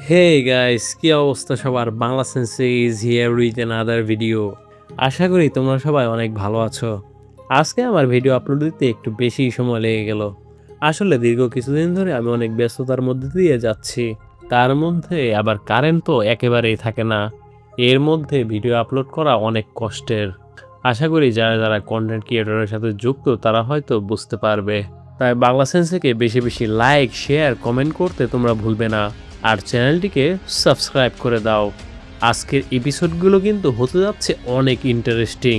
Hey guys, কি অবস্থা সবার? Bangla Sensei is here with another video. আশা করি তোমরা সবাই অনেক ভালো আছো। আজকে আমার ভিডিও আপলোড দিতে একটু বেশি সময় লেগে গেল। আসলে দীর্ঘ কিছুদিন ধরে আমি অনেক ব্যস্ততার মধ্যে দিয়ে যাচ্ছি। তার মধ্যে আবার কারেন্ট তো একেবারেই থাকে না। এর মধ্যে ভিডিও আপলোড করা অনেক কষ্টের। আশা করি যারা যারা কন্টেন্ট ক্রিয়েটরের সাথে যুক্ত তারা হয়তো বুঝতে পারবে। তাই বাংলা সেন্সেকে বেশি বেশি লাইক, শেয়ার, কমেন্ট করতে তোমরা ভুলবে না। আর চ্যানেলটিকে সাবস্ক্রাইব করে দাও। আজকের এপিসোডগুলো কিন্তু হতে যাচ্ছে অনেক ইন্টারেস্টিং।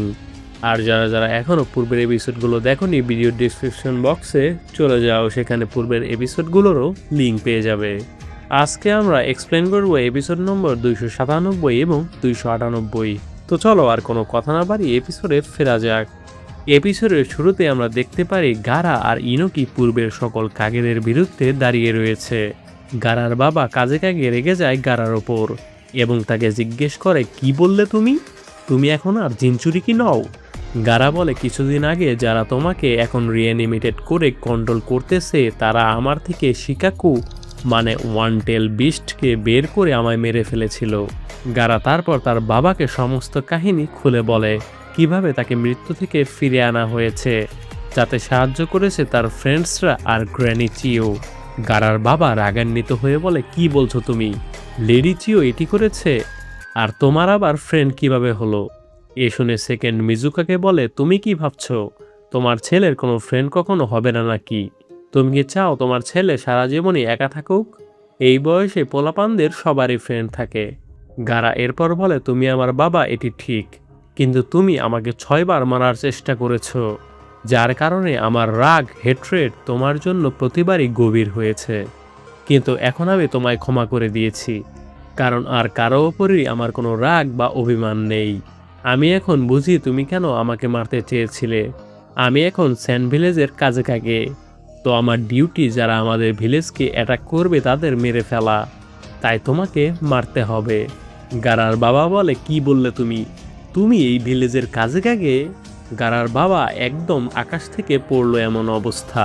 আর যারা যারা এখনও পূর্বের এপিসোডগুলো দেখোনি, ভিডিও ডিসক্রিপশন বক্সে চলে যাও, সেখানে পূর্বের এপিসোডগুলোরও লিঙ্ক পেয়ে যাবে। আজকে আমরা এক্সপ্লেন করব এপিসোড নম্বর 297 এবং 298। তো চলো আর কোনো কথা না বাড়ি এপিসোডে ফেরা যাক। এপিসোডের শুরুতে আমরা দেখতে পারি গারা আর ইনোকি পূর্বের সকল কাগেদের বিরুদ্ধে দাঁড়িয়ে রয়েছে। গারার বাবা কাজে কাগে রেগে যায় গারার ওপর এবং তাকে জিজ্ঞেস করে, কি বললে তুমি? তুমি এখন আর জিনচুরি কি নও? গারা বলে, কিছুদিন আগে যারা তোমাকে এখন রিঅ্যানিমেটেড করে কন্ট্রোল করতেছে তারা আমার থেকে শিকাকু মানে ওয়ান টেল বিস্টকে বের করে আমায় মেরে ফেলেছিল। গারা তারপর তার বাবাকে সমস্ত কাহিনী খুলে বলে, কিভাবে তাকে মৃত্যু থেকে ফিরে আনা হয়েছে, যাতে সাহায্য করেছে তার ফ্রেন্ডসরা আর গ্র্যানি চিও। গারার বাবা রাগান্বিত হয়ে বলে, কি বলছো তুমি? লেডি চিও এটি করেছে? আর তোমার আবার ফ্রেন্ড কিভাবে হলো? এ শুনে সেকেন্ড মিজুকাকে বলে, তুমি কি ভাবছো তোমার ছেলের কোনো ফ্রেন্ড কখনো হবে না নাকি? তুমি কি চাও তোমার ছেলে সারা জীবনই একা থাকুক? এই বয়সে পোলাপানদের সবারই ফ্রেন্ড থাকে। গারা এরপর বলে, তুমি আমার বাবা, এটি ঠিক, কিন্তু তুমি আমাকে 6বার মারার চেষ্টা করেছো, যার কারণে আমার রাগ, হেট্রেড তোমার জন্য প্রতিবারই গভীর হয়েছে। কিন্তু এখন আমি তোমায় ক্ষমা করে দিয়েছি, কারণ আর কারো ওপরই আমার কোনো রাগ বা অভিমান নেই। আমি এখন বুঝি তুমি কেন আমাকে মারতে চেয়েছিলে। আমি এখন স্যান্ড ভিলেজের কাজে কাগে, তো আমার ডিউটি যারা আমাদের ভিলেজকে অ্যাটাক করবে তাদের মেরে ফেলা, তাই তোমাকে মারতে হবে। গারার বাবা বলে, কি বললে তুমি? তুমি এই ভিলেজের কাজে কাগে? গারার বাবা একদম আকাশ থেকে পড়লো এমন অবস্থা।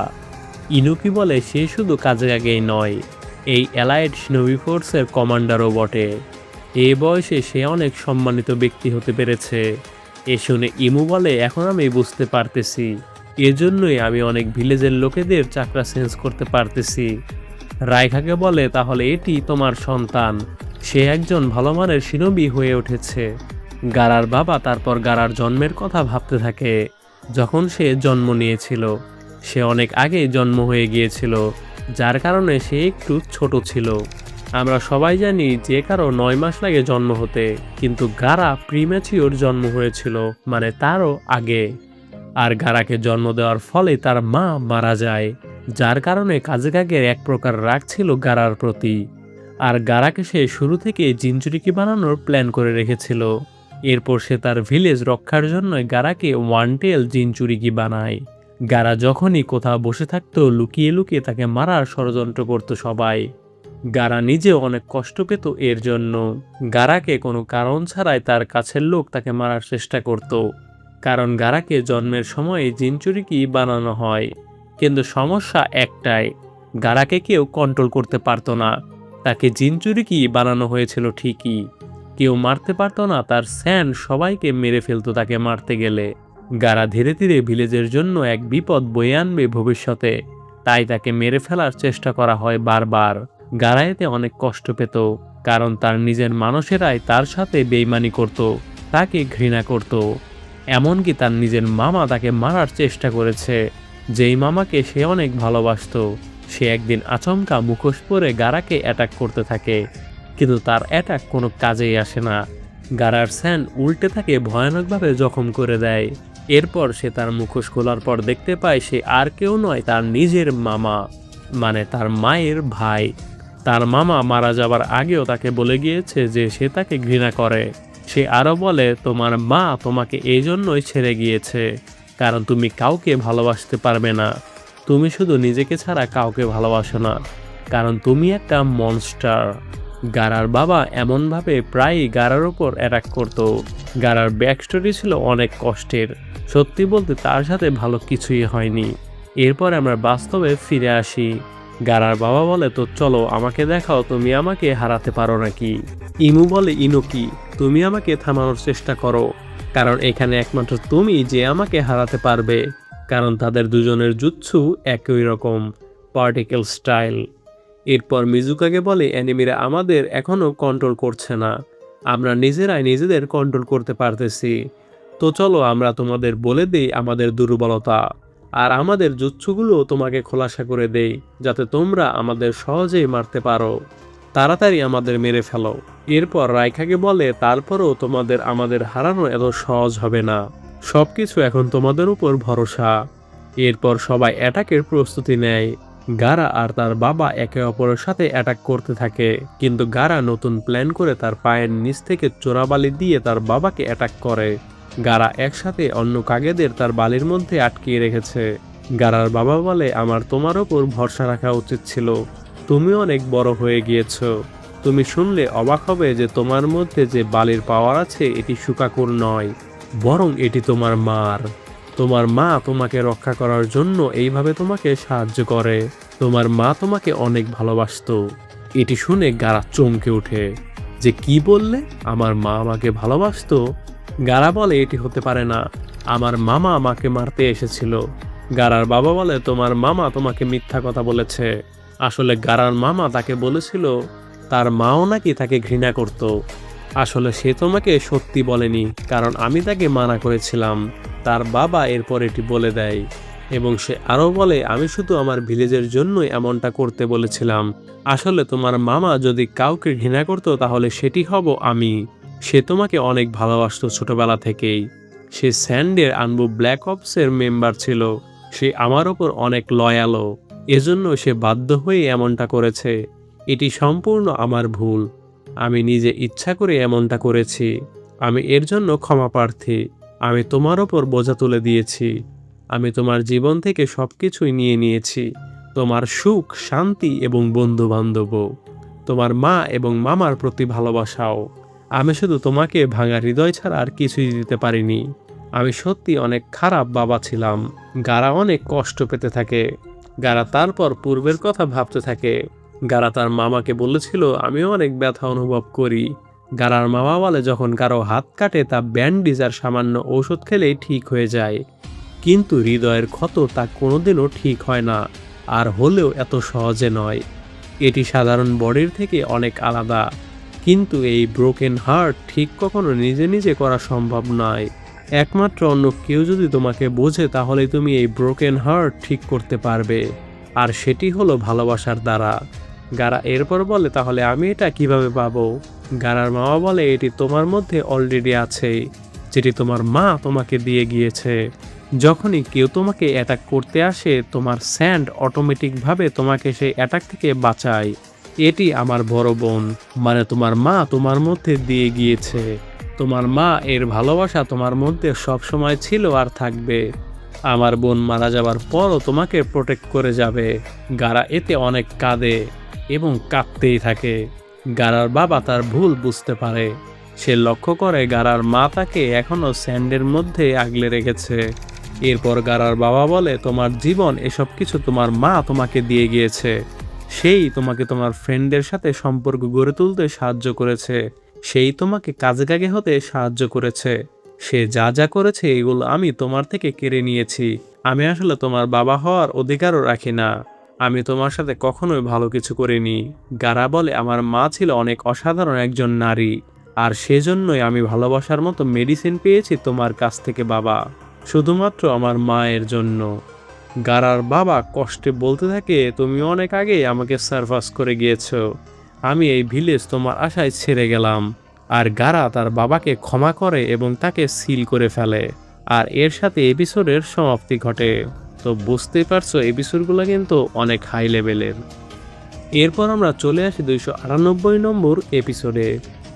ইনুকি বলে, সে শুধু কাজে আগেই নয়, এই অ্যালাইড শিনোবি ফোর্সের কমান্ডারও বটে। এ বয়সে সে অনেক সম্মানিত ব্যক্তি হতে পেরেছে। এ শুনে ইমু বলে, এখন আমি বুঝতে পারতেছি, এজন্যই আমি অনেক ভিলেজের লোকেদের চাকরা চেঞ্জ করতে পারতেছি। রাইখাকে বলে, তাহলে এটি তোমার সন্তান, সে একজন ভালো মানের শিনোবি হয়ে উঠেছে। গারার বাবা তারপর গারার জন্মের কথা ভাবতে থাকে। যখন সে জন্ম নিয়েছিল, সে অনেক আগে জন্ম হয়ে গিয়েছিল, যার কারণে সে একটু ছোট ছিল। আমরা সবাই জানি যে কারো 9 মাস লাগে জন্ম হতে, কিন্তু গারা প্রিম্যাচিওর জন্ম হয়েছিল, মানে তারও আগে। আর গারাকে জন্ম দেওয়ার ফলে তার মা মারা যায়, যার কারণে কাজে কাগের এক প্রকার রাগ ছিল গারার প্রতি। আর গারাকে সে শুরু থেকে জিনচুরিকি বানানোর প্ল্যান করে রেখেছিল। এরপর সে তার ভিলেজ রক্ষার জন্য গারাকে ওয়ান টেল জিনচুরিকি বানায়। গারা যখনই কোথাও বসে থাকতো, লুকিয়ে লুকিয়ে তাকে মারার ষড়যন্ত্র করত সবাই। গারা নিজেও অনেক কষ্ট পেত এর জন্য। গারাকে কোনো কারণ ছাড়াই তার কাছের লোক তাকে মারার চেষ্টা করত, কারণ গারাকে জন্মের সময় জিনচুরিকি বানানো হয়। কিন্তু সমস্যা একটাই, গারাকে কেউ কন্ট্রোল করতে পারতো না। তাকে জিনচুরিকি বানানো হয়েছিল ঠিকই, কেউ মারতে পারতো না তার স্যান, সবাইকে মেরে ফেলতো তাকে মারতে গেলে। গারা ধীরে ধীরে ভিলেজের জন্য এক বিপদ বয়ে আনবে ভবিষ্যতে, তাই তাকে মেরে ফেলার চেষ্টা করা হয় বারবার। গারা এতে অনেক কষ্ট পেত, কারণ তার নিজের মানুষেরাই তার সাথে বেইমানি করত, তাকে ঘৃণা করত। এমনকি তার নিজের মামা তাকে মারার চেষ্টা করেছে, যেই মামাকে সে অনেক ভালোবাসত। সে একদিন আচমকা মুখোশ পরে গারাকে অ্যাটাক করতে থাকে, কিন্তু তার অ্যাটাক কোনো কাজেই আসে না। গারার স্যান উল্টে তাকে ভয়ানকভাবে জখম করে দেয়। এরপর সে তার মুখোশ খোলার পর দেখতে পায় সে আর কেউ নয়, তার নিজের মামা, মানে তার মায়ের ভাই। তার মামা মারা যাবার আগেও তাকে বলে গিয়েছে যে সে তাকে ঘৃণা করে। সে আরও বলে, তোমার মা তোমাকে এই জন্যই ছেড়ে গিয়েছে, কারণ তুমি কাউকে ভালোবাসতে পারবে না। তুমি শুধু নিজেকে ছাড়া কাউকে ভালোবাসো না, কারণ তুমি একটা মনস্টার। গারার বাবা এমনভাবে প্রায়ই গারার ওপর অ্যাটাক করত। গারার ব্যাকস্টোরি ছিল অনেক কষ্টের, সত্যি বলতে তার সাথে ভালো কিছুই হয়নি। এরপর আমরা বাস্তবে ফিরে আসি। গারার বাবা বলে, তো চলো আমাকে দেখাও তুমি আমাকে হারাতে পারো নাকি। ইমু বলে, ইনোকি তুমি আমাকে থামানোর চেষ্টা করো, কারণ এখানে একমাত্র তুমি যে আমাকে হারাতে পারবে, কারণ তাদের দুজনের জুৎসু একই রকম, পার্টিকেল স্টাইল। এরপর মিজুকাকে বলে, অ্যানিমিরা আমাদের এখনো কন্ট্রোল করছে না, আমরা নিজেরাই নিজেদের কন্ট্রোল করতে পারতেছি। তো চলো আমরা তোমাদের বলে দেই আমাদের দুর্বলতা, আর আমাদের জুৎসুগুলো তোমাকে খোলাসা করে দেই, যাতে তোমরা আমাদের সহজেই মারতে পারো, তাড়াতাড়ি আমাদের মেরে ফেলো। এরপর রাইখাকে বলে, তারপরও তোমাদের আমাদের হারানো এত সহজ হবে না, সবকিছু এখন তোমাদের উপর ভরসা। এরপর সবাই অ্যাটাকের প্রস্তুতি নেয়। গারা আর তার বাবা একে অপরের সাথে অ্যাটাক করতে থাকে, কিন্তু গারা নতুন প্ল্যান করে তার পায়ের নিচ থেকে চোরাবালি দিয়ে তার বাবাকে অ্যাটাক করে। গারা একসাথে অন্য কাগেদের তার বালির মধ্যে আটকিয়ে রেখেছে। গারার বাবা বলে, আমার তোমার ওপর ভরসা রাখা উচিত ছিল, তুমি অনেক বড় হয়ে গিয়েছো। তুমি শুনলে অবাক হবে যে তোমার মধ্যে যে বালির পাওয়ার আছে এটি শুকাকুর নয়, বরং এটি তোমার মার। তোমার মা তোমাকে রক্ষা করার জন্য এইভাবে তোমাকে সাহায্য করে, তোমার মা তোমাকে অনেক ভালোবাসতো। এটি শুনে গারা চমকে ওঠে, যে কি বললে, আমার মা আমাকে ভালোবাসতো? গারা বলে, এটি হতে পারে না, আমার মামা আমাকে মারতে এসেছিল। গারার বাবা বলে, তোমার মামা তোমাকে মিথ্যা কথা বলেছে, আসলে গারার মামা তাকে বলেছিল তার মাও নাকি তাকে ঘৃণা করত। আসলে সে তোমাকে সত্যি বলেনি, কারণ আমি তাকে মানা করেছিলাম। তার বাবা এরপর এটি বলে দেয়, এবং সে আরও বলে, আমি শুধু আমার ভিলেজের জন্যই এমনটা করতে বলেছিলাম। আসলে তোমার মামা যদি কাউকে ঘৃণা করতো তাহলে সেটি হব আমি। সে তোমাকে অনেক ভালোবাসতো ছোটবেলা থেকেই। সে স্যান্ডের আনবু ব্ল্যাক অপসের মেম্বার ছিল, সে আমার ওপর অনেক লয়ালও, এজন্য সে বাধ্য হয়ে এমনটা করেছে। এটি সম্পূর্ণ আমার ভুল, আমি নিজে ইচ্ছা করে এমনটা করেছি, আমি এর জন্য ক্ষমা প্রার্থী। আমি তোমার ওপর বোঝা তুলে দিয়েছি, আমি তোমার জীবন থেকে সবকিছুই নিয়ে নিয়েছি, তোমার সুখ, শান্তি এবং বন্ধু বান্ধবও, তোমার মা এবং মামার প্রতি ভালোবাসাও। আমি শুধু তোমাকে ভাঙা হৃদয় ছাড়া আর কিছুই দিতে পারিনি। আমি সত্যি অনেক খারাপ বাবা ছিলাম। গারা অনেক কষ্ট পেতে থাকে। গারা তারপর পূর্বের কথা ভাবতে থাকে। গারা তার মামাকে বলেছিল, আমিও অনেক ব্যথা অনুভব করি। গারার মামা বলে, যখন কারো হাত কাটে তা ব্যান্ডেজ আর সামান্য ঔষধ খেলেই ঠিক হয়ে যায়, কিন্তু হৃদয়ের ক্ষত তা কোনোদিনও ঠিক হয় না, আর হলেও এত সহজে নয়। এটি সাধারণ বডির থেকে অনেক আলাদা, কিন্তু এই ব্রোকেন হার্ট ঠিক কখনো নিজে নিজে করা সম্ভব নয়। একমাত্র অন্য কেউ যদি তোমাকে বোঝে তাহলেই তুমি এই ব্রোকেন হার্ট ঠিক করতে পারবে, আর সেটি হলো ভালোবাসার দ্বারা। গারা এরপর বলে, তাহলে আমি এটা কিভাবে পাবো? গারার মামা বলে, এটি তোমার মধ্যে অলরেডি আছে, যেটি তোমার মা তোমাকে দিয়ে গিয়েছে। যখনই কেউ তোমাকে অ্যাটাক করতে আসে, তোমার স্যান্ড অটোমেটিকভাবে তোমাকে সেই অ্যাটাক থেকে বাঁচায়। এটি আমার বড় বোন, মানে তোমার মা তোমার মধ্যে দিয়ে গিয়েছে। তোমার মা এর ভালোবাসা তোমার মধ্যে সব সময় ছিল আর থাকবে। আমার বোন মারা যাবার পরও তোমাকে প্রোটেক্ট করে যাবে। গারা এতে অনেক কাঁদে এবং কাঁদতেই থাকে। গারার বাবা তার ভুল বুঝতে পারে। সে লক্ষ্য করে গারার মা তাকে এখনো স্যান্ডের মধ্যে আগলে রেখেছে। এরপর গারার বাবা বলে, তোমার জীবন এসব কিছু তোমার মা তোমাকে দিয়ে গিয়েছে। সেই তোমাকে তোমার ফ্রেন্ডের সাথে সম্পর্ক গড়ে তুলতে সাহায্য করেছে, সেই তোমাকে কাজে হতে সাহায্য করেছে। সে যা যা করেছে এগুলো আমি তোমার থেকে কেড়ে নিয়েছি। আমি আসলে তোমার বাবা হওয়ার অধিকারও রাখি না। আমি তোমার সাথে কখনোই ভালো কিছু করিনি। গারা বলে, আমার মা ছিল অনেক অসাধারণ একজন নারী, আর সেজন্যই আমি ভালোবাসার মতো মেডিসিন পেয়েছি তোমার কাছ থেকে বাবা, শুধুমাত্র আমার মায়ের জন্য। গারার বাবা কষ্টে বলতে থাকে, তুমি অনেক আগেই আমাকে সারপাস করে গিয়েছো। আমি এই ভিলেজ তোমার আশায় ছেড়ে গেলাম। আর গারা তার বাবাকে ক্ষমা করে এবং তাকে সিল করে ফেলে। আর এর সাথে এপিসোডের সমাপ্তি ঘটে। তো বুঝতেই পারছো এপিসোডগুলো কিন্তু অনেক হাই লেভেলের। এরপর আমরা চলে আসি 298 নম্বর এপিসোডে।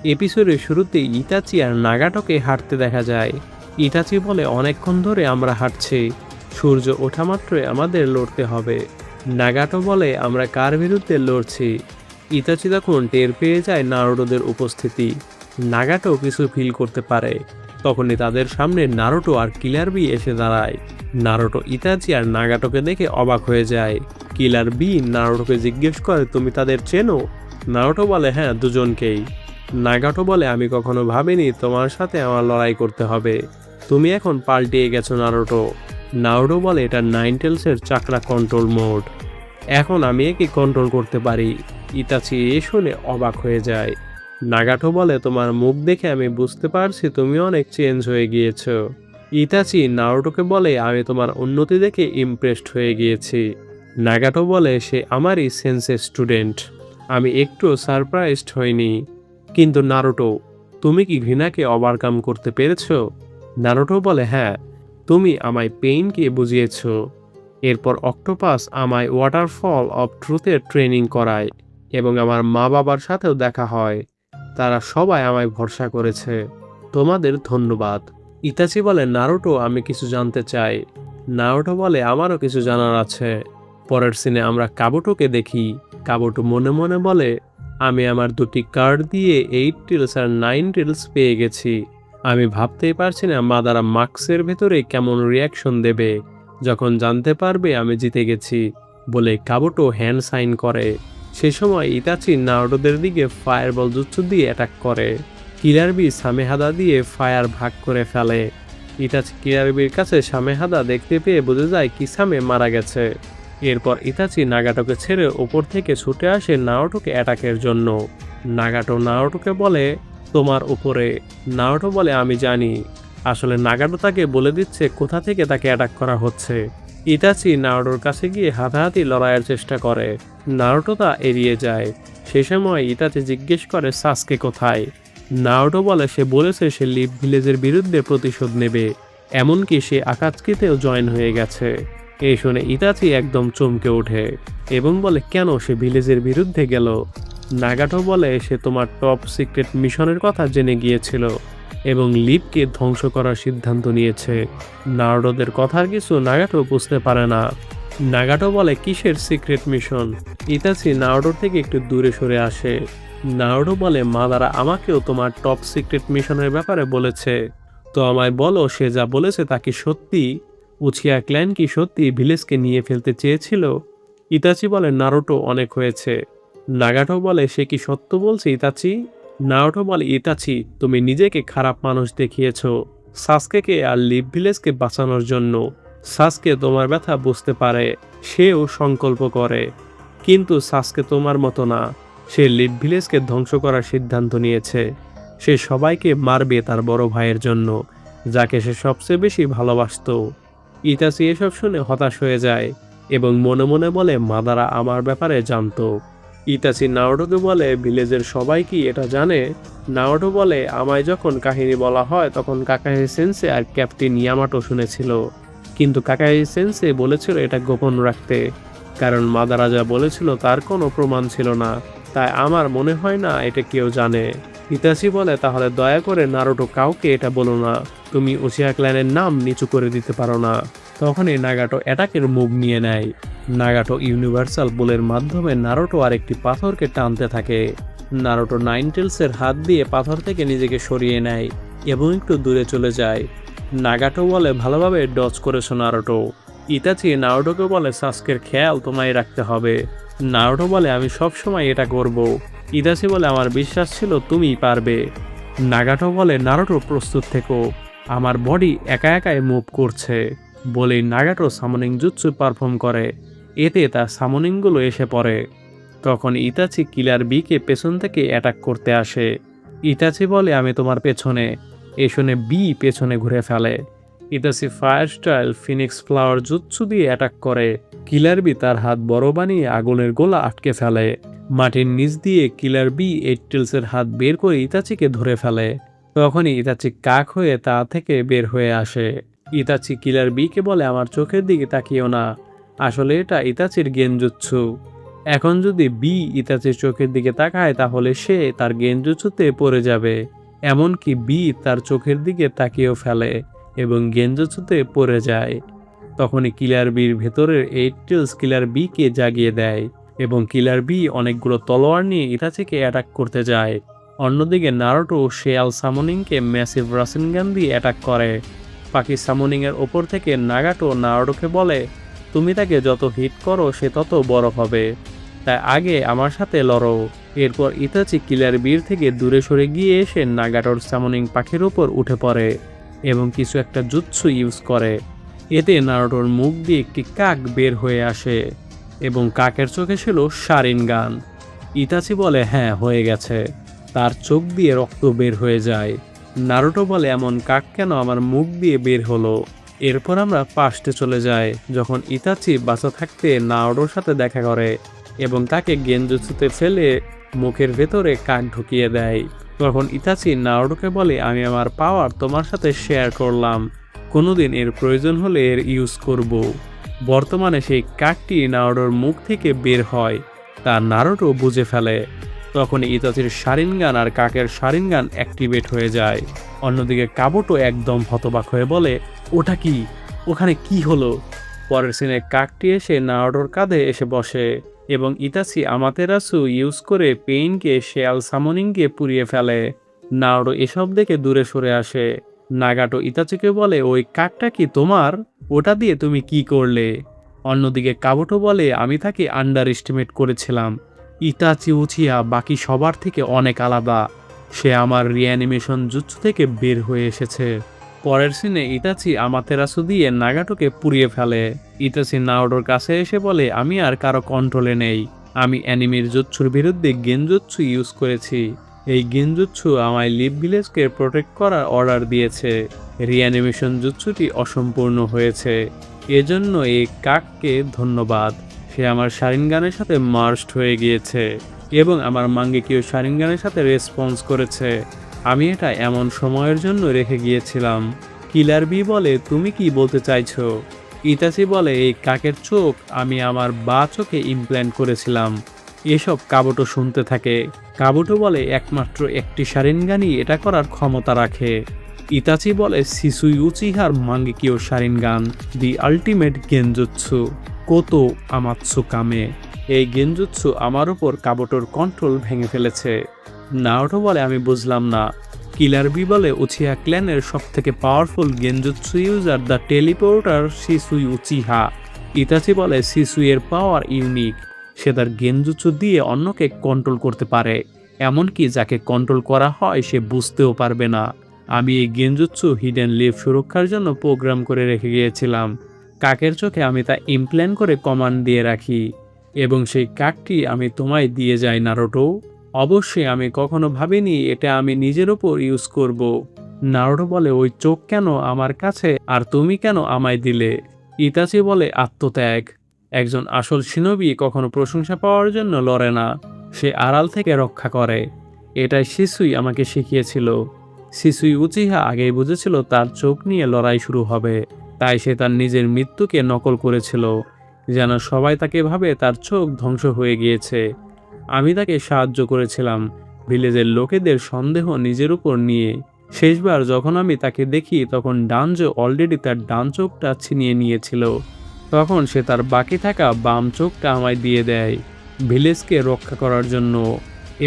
এপিসোডের শুরুতে ইতাচি আর নাগাটোকে হাঁটতে দেখা যায়। ইতাচি বলে, অনেকক্ষণ ধরে আমরা হাঁটছি, সূর্য ওঠা মাত্রই আমাদের লড়তে হবে। নাগাটো বলে, আমরা কার বিরুদ্ধে লড়ছি? ইতাচি তখন টের পেয়ে যায় নারুটোদের উপস্থিতি। নাগাটো কিছু ফিল করতে পারে। তখনই তাদের সামনে নারুটো আর কিলার বি এসে দাঁড়ায়। নারুটো ইতাচি আর নাগাটোকে দেখে অবাক হয়ে যায়, কিলার বি নারুটোকে জিজ্ঞেস করে, তুমি তাদের চেনো? নারুটো বলে, হ্যাঁ, দুজনকেই। নাগাটো বলে, আমি কখনো ভাবিনি তোমার সাথে আমার লড়াই করতে হবে। তুমি এখন পাল্টিয়ে গেছো নারুটো। নারুটো বলে, এটা নাইন টেলসের চাকরা কন্ট্রোল মোড। এখন আমি একে কন্ট্রোল করতে পারি। ইতাচি এ শুনে অবাক হয়ে যায়। নাগাটো বলে, তোমার মুখ দেখে আমি বুঝতে পারছি তুমি অনেক চেঞ্জ হয়ে গিয়েছো। ইতাচি নারুটোকে বলে, আমি তোমার উন্নতি দেখে ইমপ্রেসড হয়ে গিয়েছি। নাগাটো বলে, সে আমারই সেন্সের স্টুডেন্ট। আমি একটু সারপ্রাইজড হইনি। কিন্তু নারুটো, তুমি কি ঘৃণাকে ওভারকাম করতে পেরেছো? নারুটো বলে, হ্যাঁ, তুমি আমায় পেইনকে বুঝিয়েছ। এরপর অক্টোপাস আমায় ওয়াটারফল অফ ট্রুথের ট্রেনিং করায় এবং আমার মা বাবার সাথেও দেখা হয়। তারা সবাই আমায় ভরসা করেছে। তোমাদের ধন্যবাদ। ইতাচি বলে, নারুটো, আমি কিছু জানতে চাই। নারুটো বলে, আমারও কিছু জানার আছে। পরের সিনে আমরা কাবুটোকে দেখি। কাবুটো মনে মনে বলে, আমি আমার দুটি কার্ড দিয়ে 8 টেলস আর 9 টেলস পেয়ে গেছি। আমি ভাবতেই পারছি না মাদারা মাস্কের ভেতরে কেমন রিয়াকশন দেবে যখন জানতে পারবে আমি জিতে গেছি। বলে কাবুটো হ্যান্ড সাইন করে। সে সময় ইতাচি নারুটোদের দিকে ফায়ারবল জুৎসু দিয়ে অ্যাটাক করে। কিলার বি সামেহাদা দিয়ে ফায়ার ভাগ করে ফেলে। ইতাচি কিলার বির কাছে সামেহাদা দেখতে পেয়ে বুঝে যায় কিসামে মারা গেছে। এরপর ইতাচি নাগাটোকে ছেড়ে ওপর থেকে ছুটে আসে নারুটোকে অ্যাটাকের জন্য। নাগাটো নারুটোকে বলে, তোমার উপরে। নারুটো বলে, আমি জানি। আসলে নাগাটো তাকে বলে দিচ্ছে কোথা থেকে তাকে অ্যাটাক করা হচ্ছে। ইতাচি নারুটোর কাছে গিয়ে হাতাহাতি লড়াইয়ের চেষ্টা করে। নারুটো তা এড়িয়ে যায়। সে সময় ইতাচি জিজ্ঞেস করে, সাসকে কোথায়? নারুটো বলে, সে বলেছে সে লিভ ভিলেজের বিরুদ্ধে প্রতিশোধ নেবে। এমনকি সে আকাতস্কিতেও জয়েন হয়ে গেছে। এই শুনে ইতাচি একদম চমকে ওঠে এবং বলে, কেন সে ভিলেজের বিরুদ্ধে গেল? নাগাটো বলে, সে তোমার টপ সিক্রেট মিশনের কথা জেনে গিয়েছিল এবং লিভকে ধ্বংস করার সিদ্ধান্ত নিয়েছে। নারুটোদের কথার কিছু নাগাটো বুঝতে পারে না। নাগাটো বলে, কিসের সিক্রেট মিশন? ইতাচি নারুটোর থেকে একটু দূরে সরে আসে। নারুটো বলে, মাদারা আমাকেও তোমার টপ সিক্রেট মিশনের ব্যাপারে বলেছে। তো আমায় বলো, সে যা বলেছে তা কি সত্যি? উচিয়া ক্ল্যান কি সত্যি ভিলেজকে নিয়ে ফেলতে চেয়েছিল? ইতাচি বলে, নারুটো, অনেক হয়েছে। নাগাটো বলে, সে কি সত্য বলছে ইতাচি? নারুটো বলে, ইতাচি, তুমি নিজেকে খারাপ মানুষ দেখিয়েছ সাসকেকে আর লিভ ভিলেজকে বাঁচানোর জন্য। সাসকে তোমার ব্যথা বুঝতে পারে, সেও সংকল্প করে। কিন্তু সাসকে তোমার মতো না। সে লিভ ভিলেজকে ধ্বংস করার সিদ্ধান্ত নিয়েছে। সে সবাইকে মারবে তার বড় ভাইয়ের জন্য, যাকে সে সবচেয়ে বেশি ভালোবাসত। ইতাচি এসব শুনে হতাশ হয়ে যায় এবং মনে মনে বলে, মাদারা আমার ব্যাপারে জানতো। ইতাচি নারুটোকে বলে, ভিলেজের সবাই কি এটা জানে? নারুটো বলে, আমায় যখন কাহিনী বলা হয় তখন কাকাহি সেন্সে আর ক্যাপ্টেন ইয়ামাটো শুনেছিল। কিন্তু কাকাহি সেন্সে বলেছিল এটা গোপন রাখতে, কারণ মাদারা যা বলেছিল তার কোনো প্রমাণ ছিল না। তাই আমার মনে হয় না এটা কেউ জানে। ইতাচি বলে, তাহলে দয়া করে নারুটো কাউকে এটা বলো না। তুমি উচিয়া ক্ল্যানের নাম নিচু করে দিতে পারো না। তখনই নাগাটো অ্যাটাকের মুভ নিয়ে নেয়। নাগাটো ইউনিভার্সাল বুলের মাধ্যমে নারুটো আর একটি পাথরকে টানতে থাকে। নারুটো নাইন টেলসের হাত দিয়ে পাথর থেকে নিজেকে সরিয়ে নেয় এবং একটু দূরে চলে যায়। নাগাটো বলে, ভালোভাবে ডজ করেছো নারুটো। ইতাচি নারুটোকে বলে, সাসকের খেয়াল তোমায় রাখতে হবে। নারুটো বলে, আমি সবসময় এটা করব। ইতাচি বলে, আমার বিশ্বাস ছিল তুমিই পারবে। নাগাটো বলে, নারুটো, প্রস্তুত থেকো, আমার বডি একা একাই মুভ করছে। বলেই নাগাটো সামনিং জুৎসু পারফর্ম করে। এতে তার সামনিংগুলো এসে পড়ে। তখন ইতাচি কিলার বিকে পেছন থেকে অ্যাটাক করতে আসে। ইতাচি বলে, আমি তোমার পেছনে। এ শুনে বি পেছনে ঘুরে ফেলে। Itachi fire style Phoenix flower jutsu দিয়ে অ্যাটাক করে। কিলার বি তার হাত বড় বানিয়ে আগুনের গোলা আটকে ফেলে। মাটির নিচ দিয়ে কিলার বি 8 টেলসের হাত বের করে ইতাচিকে ধরে ফেলে। তখনই ইতাচি কাক হয়ে তা থেকে বের হয়ে আসে। ইতাচি কিলার বিকে বলে, আমার চোখের দিকে তাকিও না, আসলে এটা ইতাচির গেনজুৎসু। এখন যদি বি ইতাচির চোখের দিকে তাকায় তাহলে সে তার গেনজুৎসুতে পড়ে যাবে। এমনকি বি তার চোখের দিকে তাকিয়েও ফেলে এবং গেনজুৎসুতে পড়ে যায়। তখনই কিলার বির ভেতরের 8 টেলস কিলার বিকে জাগিয়ে দেয় এবং কিলার বি অনেকগুলো তলোয়ার নিয়ে ইতাচিকে অ্যাটাক করতে যায়। অন্যদিকে নারুটো শেয়াল সামনিংকে ম্যাসিভ রাসেনগান দিয়ে অ্যাটাক করে। পাখি সামনিংয়ের ওপর থেকে নাগাটো নারুটোকে বলে, তুমি তাকে যত হিট করো সে তত বড় হবে, তাই আগে আমার সাথে লড়ো। এরপর ইতাচি কিলার বির থেকে দূরে সরে গিয়ে এসে নাগাটোর সামনিং পাখির উপর উঠে পড়ে এবং কিছু একটা জুৎসু ইউজ করে। এতে নারুটোর মুখ দিয়ে একটি কাক বের হয়ে আসে এবং কাকের চোখে ছিল শারিনগান। ইতাচি বলে হ্যাঁ হয়ে গেছে। তার চোখ দিয়ে রক্ত বের হয়ে যায়। নারুটো বলে এমন কাক কেন আমার মুখ দিয়ে বের হলো। এরপর আমরা পাস্টে চলে যাই, যখন ইতাচি বাঁচা থাকতে নারুটোর সাথে দেখা করে এবং তাকে গেনজুৎসুতে ফেলে মুখের ভেতরে কাক ঢুকিয়ে দেয়। তখন ইতাচি নারুটোকে বলে আমি আমার পাওয়ার তোমার সাথে শেয়ার করলাম, কোনোদিন এর প্রয়োজন হলে এর ইউজ করব। বর্তমানে সেই কাকটি নারুটোর মুখ থেকে বের হয়, তা নারুটো বুঝে ফেলে। তখন ইতাচির শারিনগান আর কাকের শারিনগান অ্যাক্টিভেট হয়ে যায়। অন্যদিকে কাবুটো একদম হতবাক হয়ে বলে ওটা কি, ওখানে কি হলো। পরের সিনে কাকটি এসে নারুটোর কাঁধে এসে বসে এবং ইতাচি আমাতেরাসু ইউজ করে পেইনকে শেয়াল সামনিংকে পুড়িয়ে ফেলে। নারুটো এসব দেখে দূরে সরে আসে। নাগাটো ইতাচিকে বলে ওই কাকটা কি তোমার, ওটা দিয়ে তুমি কি করলে। অন্যদিকে কাবুটো বলে আমি তাকে আন্ডার এস্টিমেট করেছিলাম, ইতাচি উচিয়া বাকি সবার থেকে অনেক আলাদা, সে আমার রিঅ্যানিমেশন জুৎসু থেকে বের হয়ে এসেছে। পরের সিনে ইতাচি আমাতেরাসু দিয়ে নাগাটোকে পুড়িয়ে ফেলে। ইতাচি নারুটোর কাছে এসে বলে আমি আর কারো কন্ট্রোলে নেই, আমি অ্যানিমের জুৎসুর বিরুদ্ধে গেনজুৎসু ইউজ করেছি। এই গেনজুৎসু আমায় লিভ ভিলেজকে প্রোটেক্ট করার অর্ডার দিয়েছে। রিঅ্যানিমেশন জুৎসুটি অসম্পূর্ণ হয়েছে, এজন্য এই কাককে ধন্যবাদ। সে আমার শারিনগানের সাথে মার্জড হয়ে গিয়েছে এবং আমার মাঙ্গেকীয় শারিনগানের সাথে রেসপন্স করেছে। আমি এটা এমন সময়ের জন্য রেখে গিয়েছিলাম। কিলার বি বলে তুমি কি বলতে চাইছো। ইতাচি বলে এই কাকের চোখ আমি আমার বা চোখে ইমপ্ল্যান্ট করেছিলাম। এসব কাবুটো শুনতে থাকে। কাবুটো বলে একমাত্র একটি শারিনগানই এটা করার ক্ষমতা রাখে। ইতাচি বলে সিসুই উচিহার মাঙ্গেকীয় শারিনগান, দি আল্টিমেট গেনজুৎসু কোতো আমাৎসু কামে। এই গেনজুৎসু আমার উপর কাবুটোর কন্ট্রোল ভেঙে ফেলেছে। নারুটো বলে আমি বুঝলাম না। কিলার বি বলে উচিহা ক্ল্যানের সবথেকে powerful genjutsu user the teleporter Shisui Uchiha. Itachi বলে সিসুইয়ের পাওয়ার ইউনিক, সে তার গেনজুৎসু দিয়ে অন্যকে কন্ট্রোল করতে পারে, এমনকি যাকে কন্ট্রোল করা হয় সে বুঝতেও পারবে না। আমি এই গেনজুৎসু হিডেন লিভ সুরক্ষার জন্য প্রোগ্রাম করে রেখে গিয়েছিলাম। কাকের চোখে আমি তা ইমপ্ল্যান্ট করে কমান্ড দিয়ে রাখি এবং সেই কাকটি আমি তোমায় দিয়ে যাই নারুটো। অবশ্যই আমি কখনো ভাবিনি এটা আমি নিজের ওপর ইউজ করব। নারুটো বলে ওই চোখ কেন আমার কাছে আর তুমি কেন আমায় দিলে। ইতাচি বলে আত্মত্যাগ। একজন আসল শিনোবি কখনো প্রশংসা পাওয়ার জন্য লড়ে না, সে আড়াল থেকে রক্ষা করে। এটাই সিসুই আমাকে শিখিয়েছিল। সিসুই উচিহা আগেই বুঝেছিল তার চোখ নিয়ে লড়াই শুরু হবে, তাই সে তার নিজের মৃত্যুকে নকল করেছিল, যেন সবাই তাকে ভাবে তার চোখ ধ্বংস হয়ে গিয়েছে। আমি তাকে সাহায্য করেছিলাম ভিলেজের লোকেদের সন্দেহ নিজের উপর নিয়ে। শেষবার যখন আমি তাকে দেখি তখন ডানজো অলরেডি তার ডান চোখটা ছিনিয়ে নিয়েছিল। তখন সে তার বাকি থাকা বাম চোখটা আমায় দিয়ে দেয় ভিলেজকে রক্ষা করার জন্য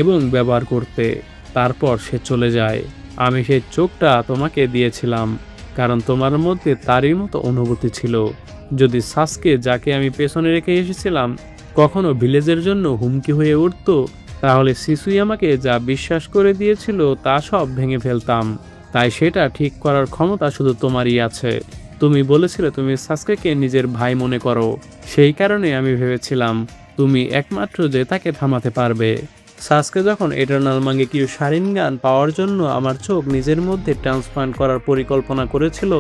এবং ব্যবহার করতে। তারপর সে চলে যায়। আমি সেই চোখটা তোমাকে দিয়েছিলাম কারণ তোমার মধ্যে তারই মতো অনুভূতি ছিল। যদি সাসকে, যাকে আমি পেছনে রেখে এসেছিলাম, কখনো ভিলেজের জন্য হুমকি হয়ে উঠত, তাহলে সিসুই আমাকে যা বিশ্বাস করে দিয়েছিল তা সব ভেঙে ফেলতাম। তাই সেটা ঠিক করার ক্ষমতা শুধু তোমারই আছে। তুমি বলেছিলে তুমি সাসকেকে নিজের ভাই মনে করো, সেই কারণে আমি ভেবেছিলাম তুমি একমাত্র যে তাকে থামাতে পারবে। সাসকে যখন এটারনাল মাঙ্গেকীয় শারিনগান পাওয়ার জন্য আমার চোখ নিজের মধ্যে ট্রান্সপ্লান্ট করার পরিকল্পনা করেছিল,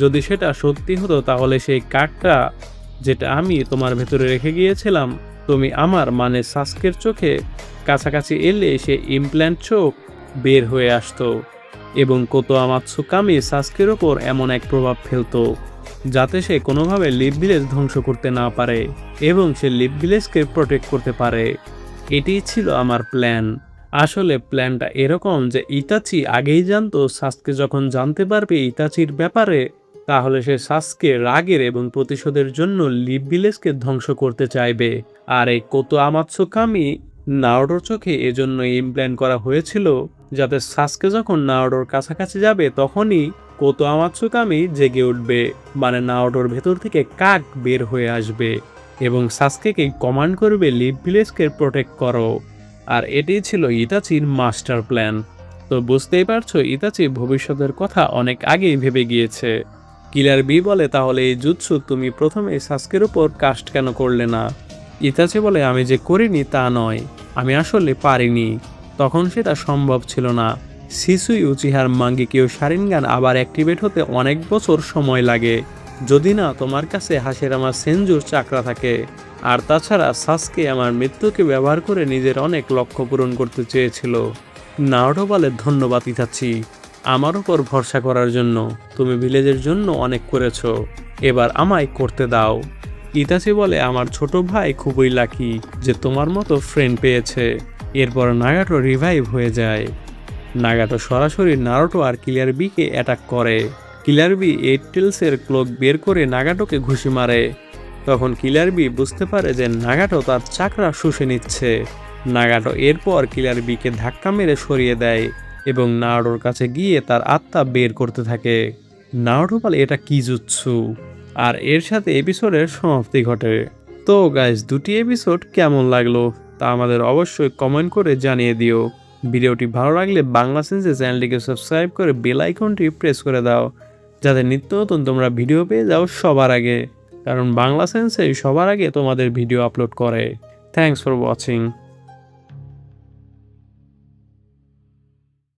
যদি সেটা সত্যি হতো তাহলে সেই কাকটা যেটা আমি তোমার ভেতরে রেখে গিয়েছিলাম, তুমি আমার মানে সাসকের চোখে কাছাকাছি এলে সে ইমপ্ল্যান্ট চোখ বের হয়ে আসতো এবং কোতো আমাৎসু কামি সাসকের ওপর এমন এক প্রভাব ফেলতো যাতে সে কোনোভাবে লিভ ভিলেজ ধ্বংস করতে না পারে এবং সে লিভ ভিলেজকে প্রোটেক্ট করতে পারে। এটিই ছিল আমার প্ল্যান। আসলে প্ল্যানটা এরকম যে ইতাচি আগেই জানতো সাসকে যখন জানতে পারবে ইতাচির ব্যাপারে, তাহলে সে সাসকে রাগের এবং প্রতিশোধের জন্য লিভ ভিলেজকে ধ্বংস করতে চাইবে। আর এই কোতো আমাৎসু কামি নারুটোর চোখে এজন্য ইমপ্ল্যান্ট করা হয়েছিল যাতে সাসকে যখন নারুটোর কাছাকাছি যাবে তখনই কোতো আমাৎসুকামি জেগে উঠবে, মানে নারুটোর ভেতর থেকে কাক বের হয়ে আসবে এবং সাসকেকে কমান্ড করবে লিভ ভিলেজকে প্রোটেক্ট করো। আর এটাই ছিল ইতাচির মাস্টার প্ল্যান। তো বুঝতেই পারছো ইতাচি ভবিষ্যতের কথা অনেক আগেই ভেবে গিয়েছে। কিলার বি বলে, তাহলে এই জুৎসু তুমি প্রথমে সাসকের উপর কাস্ট কেন করলে না? ইতাচি বলে, আমি যে করিনি তা নয়, আমি আসলে পারিনি, তখন সেটা সম্ভব ছিল না। শিসুই উচিহার মাঙ্গিকিও শারিনগান আবার অ্যাক্টিভেট হতে অনেক বছর সময় লাগে, যদি না তোমার কাছে হাসিরামা সেনজুর চাকরা থাকে। আর তাছাড়া সাসকে আমার মৃত্যুকে ব্যবহার করে নিজের অনেক লক্ষ্য পূরণ করতে চেয়েছিল। নারুটো বলে, ধন্যবাদ ইতাচি, আমার উপর ভরসা করার জন্য। তুমি ভিলেজের জন্য অনেক করেছো, এবার আমায় করতে দাও। ইতাচি বলে, আমার ছোট ভাই খুবই লাকি যে তোমার মতো ফ্রেন্ড পেয়েছে। এরপর নাগাটো রিভাইভ হয়ে যায়। নাগাটো সরাসরি নারুটো আর কিলার বিকে অ্যাটাক করে। কিলার বি এইট টেলসের ক্লোক বের করে নাগাটোকে ঘুষি মারে। তখন কিলার বি বুঝতে পারে যে নাগাটো তার চাকরা শুষে নিচ্ছে। নাগাটো এরপর কিলার বিকে ধাক্কা মেরে সরিয়ে দেয় এবং নারুটোর কাছে গিয়ে তার আত্মা বের করতে থাকে। নারুটো বলে, এটা কি জুৎসু? আর এর সাথে এপিসোডের সমাপ্তি ঘটে। তো গাইস, দুটি এপিসোড কেমন লাগলো তা আমাদের অবশ্যই কমেন্ট করে জানিয়ে দিও। ভিডিওটি ভালো লাগলে বাংলা সেন্সে চ্যানেলটিকে সাবস্ক্রাইব করে বেল আইকনটি প্রেস করে দাও, যাতে নিত্য নতুন তোমরা ভিডিও পেয়ে যাও সবার আগে, কারণ বাংলা সেন্সে সবার আগে তোমাদের ভিডিও আপলোড করে। Thanks for watching.